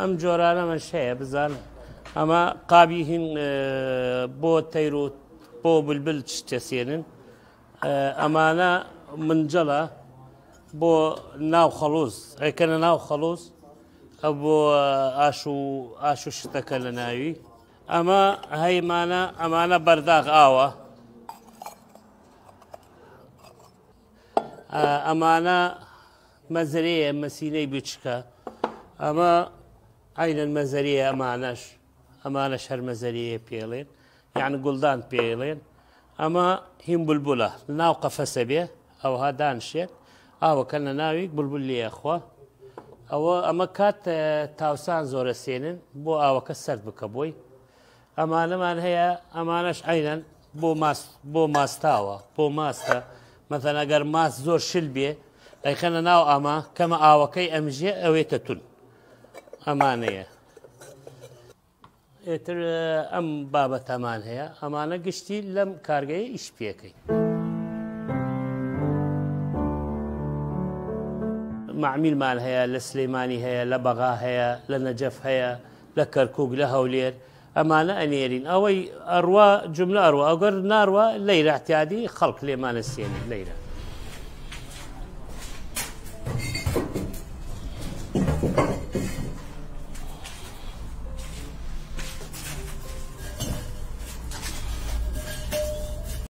ئەم جۆرانە من شەیە بزان ئەمە قابی هین بۆ تەیر و بۆ بلبل دەسێنن ئەمانە منجەڵە بۆ ناو خەڵوز ئەیکەنە ناو خەڵوز ئەو بۆ ئاش و شتەکە لە ناوی ئەمانە بەرداغ ئاوە ئەمانە مەزەرەیە مەسینەی بچکە ئەمە عینەن مەزەریە ئەمانەش هەر مەزەریە پێڵێن یعنی گوڵدان پێڵێن ئەمە هین بولبولە ناو قەفەسە بێ ئەوها دانشێت ئاوەکە لە ناوی بولبول لێخوا ئەمە کات تاوسان زۆرە سێنن بۆ ئاوەکە سرد بکە بۆی ئەمانەمان هەیە ئەمانەش عینەن بۆ ماستاوە بۆ ماستە مەثەن ئەگەر ماست زۆر شل بێ ئەیخەنە ناو ئەمە کەمە ئاوەکەی ئەمژێ ئەوێتە تون ئەمانەیە ئێتر ئەم بابەتەمان هەیە ئەمانە گشتی لەم کارگەیە ئیش پێکەی معمیلمان هەیە لە سلەیمانی هەیە لە بەغا هەیە لە نەجەف هەیە لە کەرکووک لە هەولێر ئەمانە ئەنێرین ئەوەی ئەڕوا جملە ئەڕوا ئەگەر ناڕوا لەیرە احتیادی خەڵک لێمانە سێنێ لەیرە